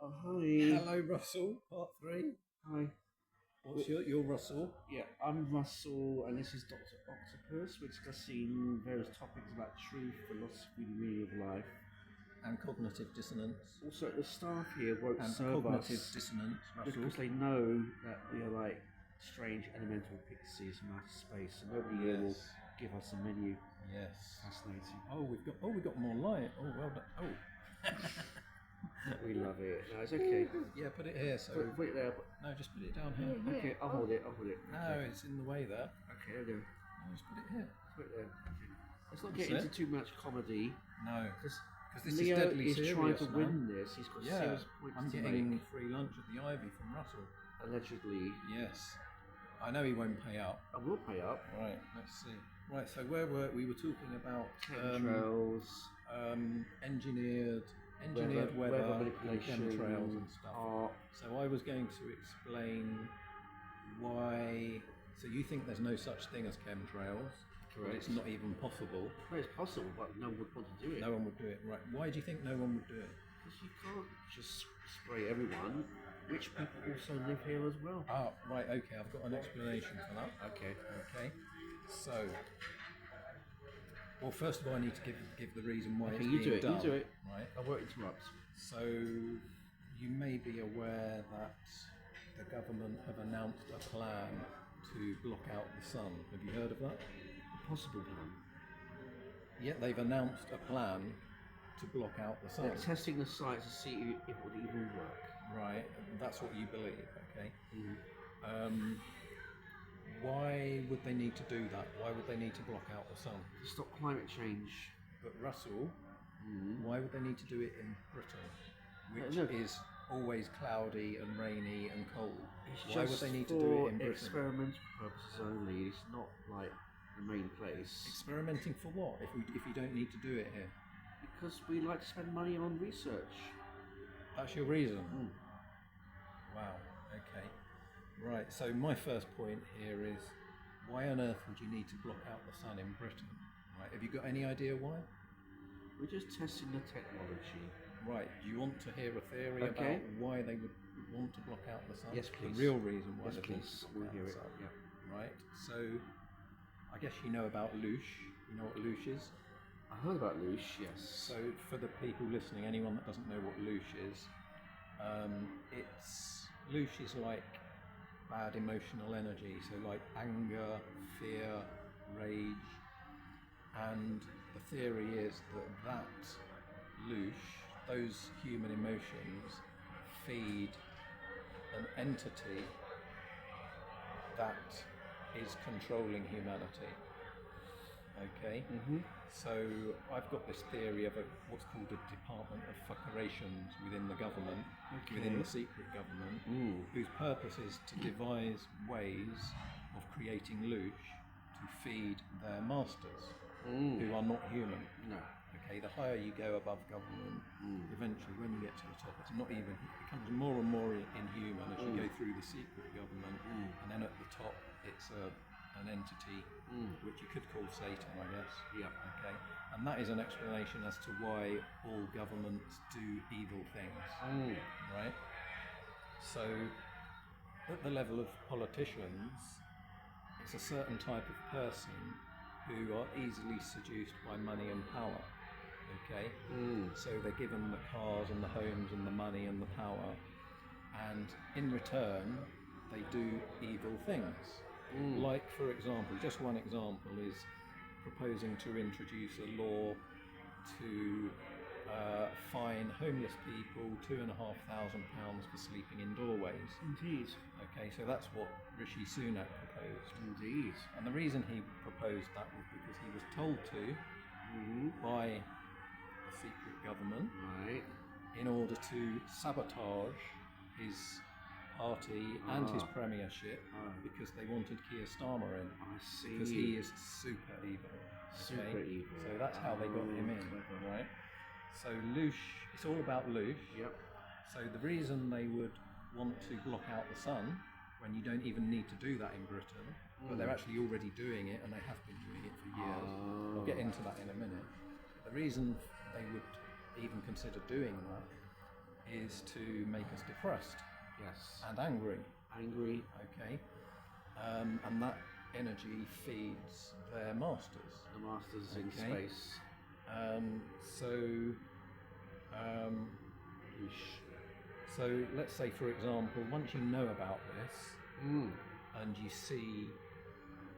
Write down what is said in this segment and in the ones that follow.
Oh, hi. Hello, Russell. Part three. Hi. What's your Russell? Yeah, I'm Russell, and this is Dr. Octopus. We're discussing various topics about truth, philosophy, the meaning of life. And cognitive dissonance. Also, the staff here won't And serve cognitive us dissonance, Russell. because they know that we are like strange elemental pixies from outer space, so nobody here will Yes. give us a menu. Yes. Fascinating. We've got more light. Oh, well done. Oh. We love it. No, it's okay. Yeah, put it here. So Put it there. But, no, just put it down here. okay, I'll hold it. I'll hold it. No, it's in the way there. Okay, there we go. No, just put it here. Put it there. Okay. Let's not That's get into it. too much comedy. No, Because because this Leo is deadly is serious trying to now. win this. He's got Yeah, serious points I'm to getting make. free lunch at the Ivy from Russell. Allegedly. Yes, I know he won't pay up. I will pay up. Right, let's see. Right, so where were we? Were talking about Chemtrails, engineered weather and manipulation, chemtrails and stuff. art. So I was going to explain why. So you think there's no such thing as chemtrails? Correct. It's not even possible. No, it's possible, but no one would want to do it. No one would do it. Right? Why do you think no one would do it? Because you can't just spray everyone. Rich people also live here as well. Ah, right. Okay, I've got an explanation for that. Okay. Okay, so. Well, first of all, I need to give the reason why Okay, it's you being do it. done. You do it. Right. I won't interrupt. So, you may be aware that the government have announced a plan to block out the sun. Have you heard of that? A possible plan. Yeah, they've announced a plan to block out the sun. They're testing the site to see if it would even work. Right, that's what you believe, okay? Mm. Why would they need to do that? Why would they need to block out the sun? To stop climate change. But Russell, why would they need to do it in Britain, which Look. is always cloudy and rainy and cold? It's Why just would they need to for do it in Britain? experimental purposes only. It's not like the main place. Experimenting for what? If you don't need to do it here, Because we like to spend money on research. that's your reason. Wow. Okay. Right. So my first point here is, why on earth would you need to block out the sun in Britain? Right. Have you got any idea why? We're just testing the technology. Right. Do you want to hear a theory Okay. about why they would want to block out the sun? Yes, please. The real reason why Yes, they want please. to We'll block hear out it. the sun. Yeah. Right. So, I guess you know about Loosh. You know what Loosh is? I heard about Loosh, yes. So, for the people listening, anyone that doesn't know what Loosh is, Loosh is like bad emotional energy. So, like anger, fear, rage, and the theory is that Loosh, those human emotions, feed an entity that is controlling humanity. Okay? So I've got this theory of what's called a Department of Fuckerations within the government, within the secret government, whose purpose is to devise ways of creating loosh to feed their masters, who are not human. No. Okay, the higher you go above government, eventually when you get to the top, it becomes more and more inhuman as you go through the secret government, and then at the top, it's an entity which you could call Satan, I guess. Yeah. Okay, and that is an explanation as to why all governments do evil things, right? So, at the level of politicians, it's a certain type of person who are easily seduced by money and power. Okay, so they're given the cars and the homes and the money and the power, and in return, they do evil things. Like, for example, just one example is proposing to introduce a law to fine homeless people £2,500 for sleeping in doorways. Indeed. Okay, so that's what Rishi Sunak proposed. Indeed. And the reason he proposed that was because he was told to by the secret government Right. in order to sabotage his party and his premiership because they wanted Keir Starmer in. I see. Because he is super evil. Super evil. So that's how they got him in, right? So Loosh, it's all about Loosh. Yep. So the reason they would want to block out the sun when you don't even need to do that in Britain, but they're actually already doing it and they have been doing it for years. I'll get into that in a minute. The reason they would even consider doing that is to make us depressed Yes. and angry. Angry. Okay, and that energy feeds their masters. The masters in Okay. space. So, Whoosh. so let's say, for example, once you know about this Mm. and you see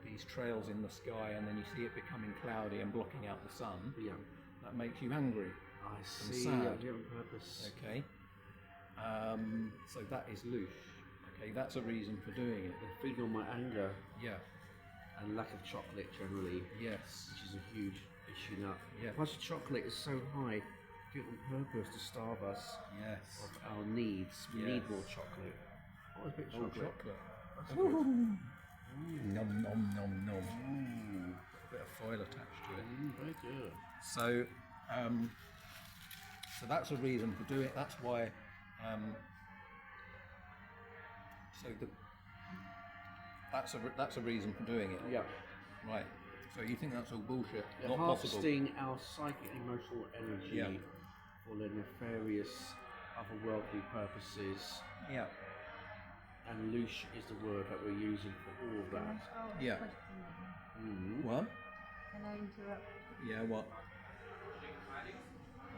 these trails in the sky, and then you see it becoming cloudy and blocking out the sun, Yeah. that makes you angry. I see. sad. Yeah, on purpose. Okay, so that is louche. Okay, that's a reason for doing it. They're feeding on my anger Yeah. and lack of chocolate generally, Yes. which is a huge issue now. Yeah. Plus, the chocolate is so high, do it on purpose to starve us Yes. of our needs. We Yes. need more chocolate. Oh, a bit of Oh, chocolate. chocolate. That's good. Nom nom nom nom. Mm. A bit of foil attached to it. Very good. So, so that's a reason for doing it. That's why. So that's a reason for doing it. Yeah. Right. So you think that's all bullshit? They're Not possible. harvesting our psychic and emotional energy Yeah. for their nefarious, otherworldly purposes. Yeah. And louche is the word that we're using for all of that. Yeah. Mm. What? Can I interrupt? Yeah. What?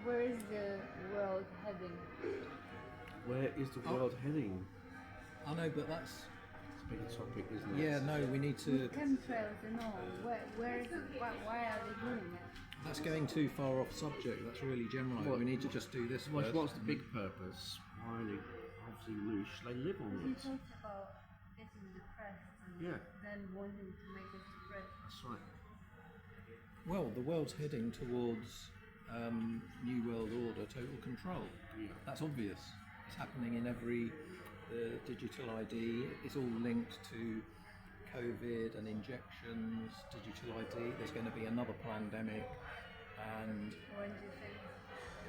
Where is the world heading? Where is the world heading? I know, but that's. It's a big topic, isn't it? Yeah. No, we need to. Chemtrails and all. Where is it? Why are they doing it? That's going too far off subject. That's really general. What- We need to just do this What's, first. what's the big purpose? Why are they obviously louche? They live on He it. talks about getting depressed and Yeah. then wanting to make us depressed. That's right. Well, the world's heading towards New World Order, total control. Yeah. That's obvious. It's happening in every digital ID. It's all linked to COVID and injections, digital ID. There's going to be another pandemic, and When do you think?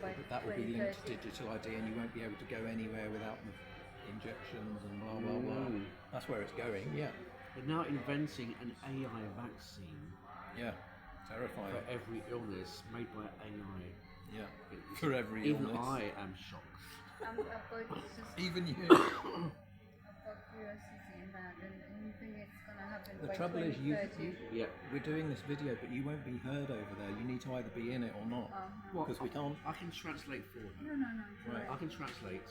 By that will be linked to 2030? digital ID, and you won't be able to go anywhere without the injections and blah blah blah. Mm. That's where it's going. Yeah, They're now inventing an AI vaccine yeah, terrifying. for every illness made by AI. Yeah, It's- for every Even illness. I am shocked. I've got just Even you. I've got curiosity in that, and you think it's gonna happen The by trouble is, 2030? Yeah. we're doing this video, but you won't be heard over there. You need to either be in it or not, What? because we can't. I can translate for her. No, no, no. Right. I can translate.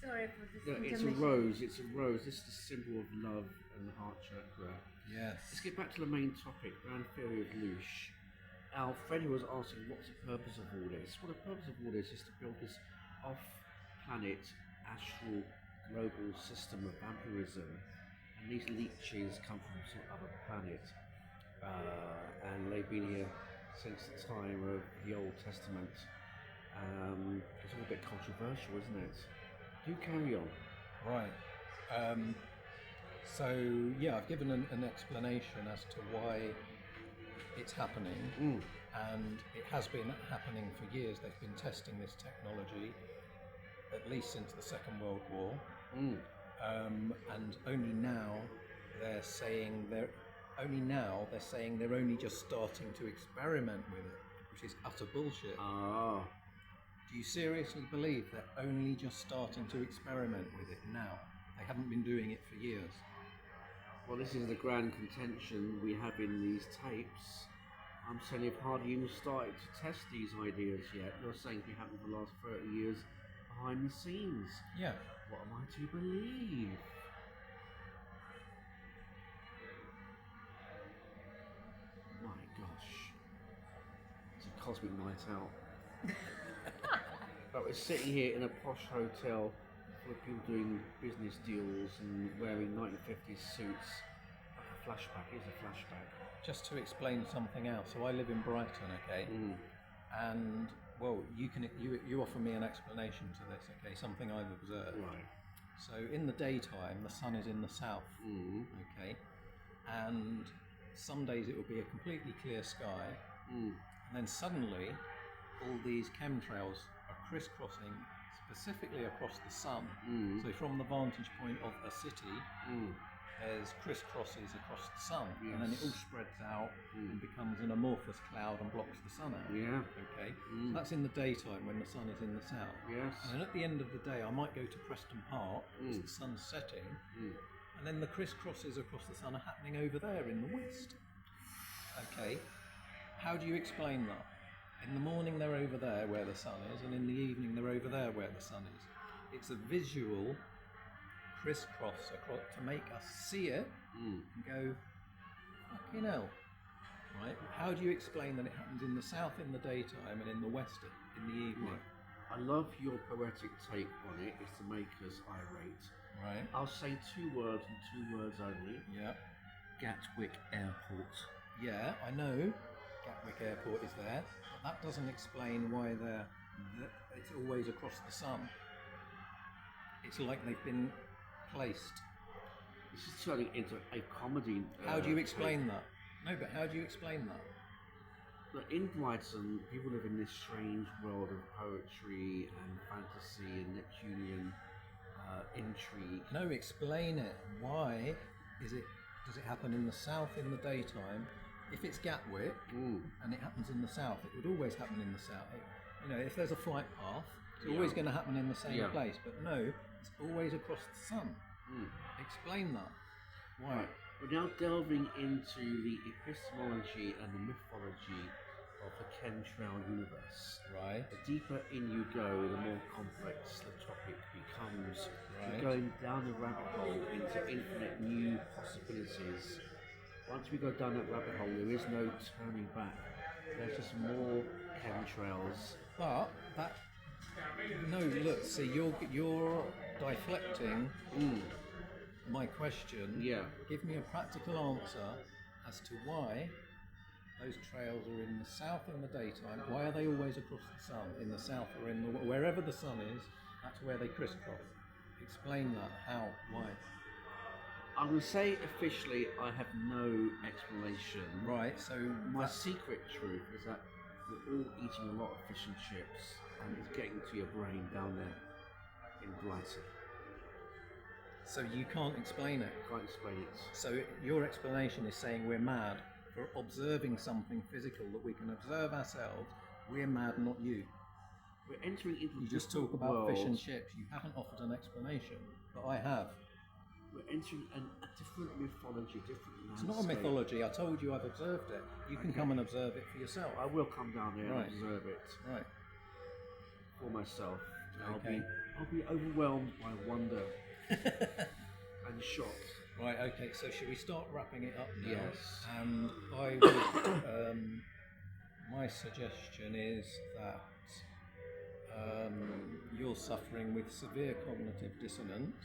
Sorry for this Yeah, it's a intermission. rose. It's a rose. This is the symbol of love and the heart chakra. Yes. Let's get back to the main topic, grand theory of louche. Our friend who was asking what's the purpose of all this? Well, the purpose of all this is to build this off-planet, astral, global system of vampirism. And these leeches come from some other planet. And they've been here since the time of the Old Testament. It's all a bit controversial, isn't it? Do carry on. Right. So yeah, I've given an explanation as to why it's happening, and it has been happening for years. They've been testing this technology at least since the Second World War, and only now they're saying they're only just starting to experiment with it, which is utter bullshit. Ah. Do you seriously believe they're only just starting to experiment with it now? They haven't been doing it for years. Well, this is the grand contention we have in these tapes. I'm saying they've hardly even started to test these ideas yet. You're saying they happened for the last 30 years behind the scenes. Yeah. What am I to believe? My gosh. It's a cosmic night out. But we're sitting here in a posh hotel full of people doing business deals and wearing 1950s suits. A flashback, here's a flashback. Just to explain something else. So I live in Brighton, okay? And well, you offer me an explanation to this, okay? Something I've observed. Right. So in the daytime, the sun is in the south, okay? And some days it will be a completely clear sky, and then suddenly all these chemtrails are crisscrossing specifically across the sun. So from the vantage point of a city, there's crisscrosses across the sun, and then it all Yes. spreads out and becomes an amorphous cloud and blocks the sun out. Yeah. Okay, so that's in the daytime when the sun is in the south. Yes. And then at the end of the day, I might go to Preston Park as the sun's setting, and then the crisscrosses across the sun are happening over there in the west. Okay, how do you explain that? In the morning they're over there where the sun is, and in the evening they're over there where the sun is. It's a visual crisscross across to make us see it and go, fucking hell. Right? How do you explain that it happens in the south in the daytime and in the west in the evening? I love your poetic take on it. Is to make us irate. Right? I'll say 2 words and 2 words only. Yeah. Gatwick Airport. Yeah, I know Gatwick Airport is there, but that doesn't explain why it's always across the sun. It's like they've been placed. This is turning into a comedy. How do you explain that? No, but how do you explain that? But in Brighton, people live in this strange world of poetry and fantasy and Neptunian intrigue. No, explain it. Why does it happen in the south in the daytime? If it's Gatwick and it happens in the south, it would always happen in the south. If there's a flight path, it's always going to happen in the same place. But no, it's always across the sun. Explain that. Why? Right. We're now delving into the epistemology and the mythology of the chemtrail universe. Right. The deeper in you go, the more complex the topic becomes. Right. We're going down the rabbit hole into infinite new possibilities. Once we go down that rabbit hole, there is no turning back. There's just more chemtrails. But that look, see, you're deflecting my question. Yeah. Give me a practical answer as to why those trails are in the south in the daytime. Why are they always across the sun? In the south or in the wherever the sun is, that's where they crisscross. Explain that. How? Why? I'm going to say officially, I have no explanation. Right. So My secret truth is that we're all eating a lot of fish and chips, and it's getting to your brain down there in Brighton. So you can't explain it. Can't explain it. So your explanation is saying we're mad for observing something physical that we can observe ourselves. We're mad, not you. We're entering into You just talk about fish and chips. You haven't offered an explanation, but I have. We're entering a different mythology, different It's landscape. not a mythology. I told you I've observed it. You can come and observe it for yourself. I will come down there Right. and observe it Right. for myself. Okay. I'll be overwhelmed by wonder and shock. Right. Okay. So should we start wrapping it up now? Yes. And I would. My suggestion is that you're suffering with severe cognitive dissonance.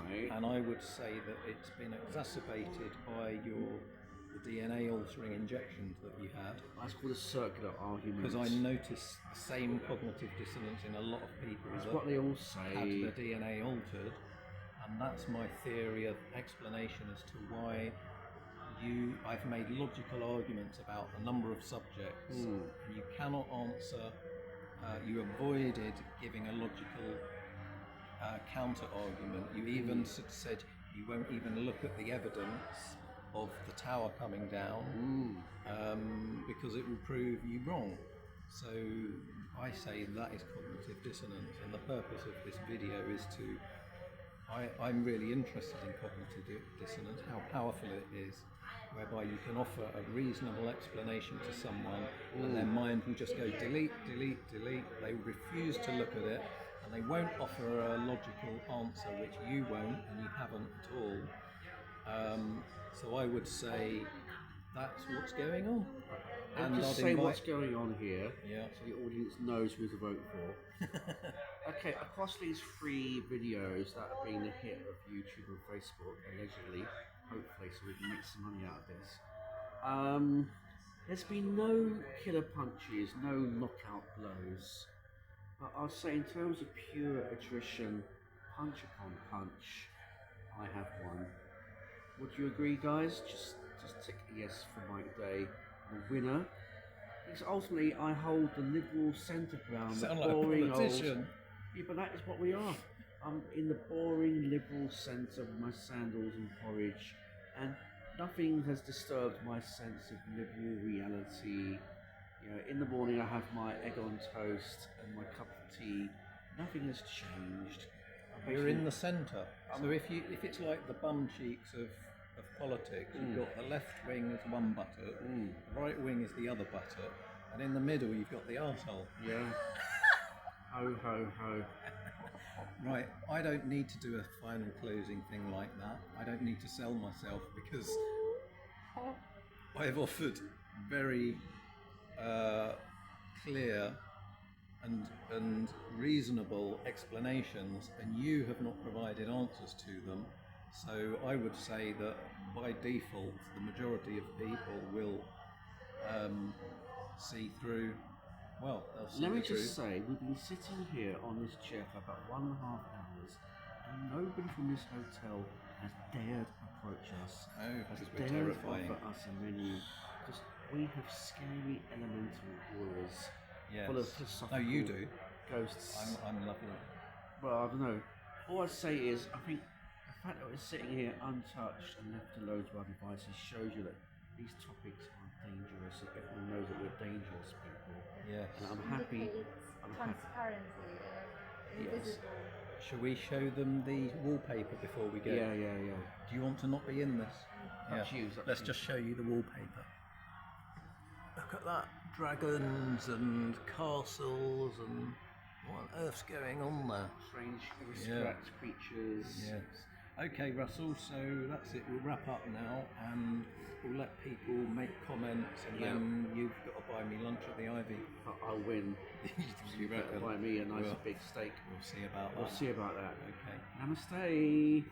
Right. And I would say that it's been exacerbated by the DNA altering injections that you had. That's called a circular argument. Because I noticed the same cognitive dissonance in a lot of people That's that what they all had say. their DNA altered. And that's my theory of explanation as to why I've made logical arguments about a number of subjects. And you cannot answer. You avoided giving a logical counter argument. You even said you won't even look at the evidence of the tower coming down because it will prove you wrong. So I say that is cognitive dissonance, and the purpose of this video is to. I'm really interested in cognitive dissonance, how powerful it is, whereby you can offer a reasonable explanation to someone and their mind will just go delete, delete, delete. They refuse to look at it and they won't offer a logical answer, which you won't and you haven't at all. So I would say that's what's going on. And just I'd say invite- what's going on here, Yeah. so the audience knows who to vote for. Okay, across these 3 videos that have been a hit of YouTube and Facebook, allegedly, hopefully, so we can make some money out of this. There's been no killer punches, no knockout blows. But I'll say, in terms of pure attrition, punch upon punch, I have won. Would you agree, guys? Just tick yes for Mike Day, the winner. Because ultimately, I hold the Liberal centre ground. Sound the like a boring politician. Old, yeah, but that is what we are. I'm in the boring Liberal centre with my sandals and porridge, and nothing has disturbed my sense of liberal reality. You know, in the morning I have my egg on toast and my cup of tea. Nothing has changed. You're in the centre. So if it's like the bum cheeks of politics, you've got the left wing is one buttock, the right wing is the other buttock, and in the middle you've got the arsehole. Yeah. Ho ho ho. Right, I don't need to do a final closing thing like that. I don't need to sell myself because I've offered very clear and reasonable explanations, and you have not provided answers to them. So I would say that by default, the majority of people will see through. Well, they'll see Let me the truth. just say, we've been sitting here on this chair for about 1.5 hours, and nobody from this hotel has dared approach us. Oh, has because we're dared terrifying. offer us a menu. Because we have scary elemental auras Yes. full of philosophical Oh, you do. ghosts. I'm lovely. Well, I don't know. All I'd say is, I think the fact that we're sitting here untouched and left alone to our devices shows you that these topics are dangerous, and everyone knows that we're dangerous people. Yes. And I'm happy. Indicates I'm happy. transparency, Yes. invisible. Shall we show them the wallpaper before we go? Yeah. Do you want to not be in this? Up to you, it's up to Let's you. just show you the wallpaper. Look at that. Dragons and castles and what on earth's going on there? Strange aristocrat creatures. Yes. Okay, Russell, so that's it. We'll wrap up now and we'll let people make comments, and Yeah. then you've got to buy me lunch at the Ivy. I'll win. You Better reckon? buy me a nice Well, big steak. We'll see about We'll that. see about that. Okay. Namaste.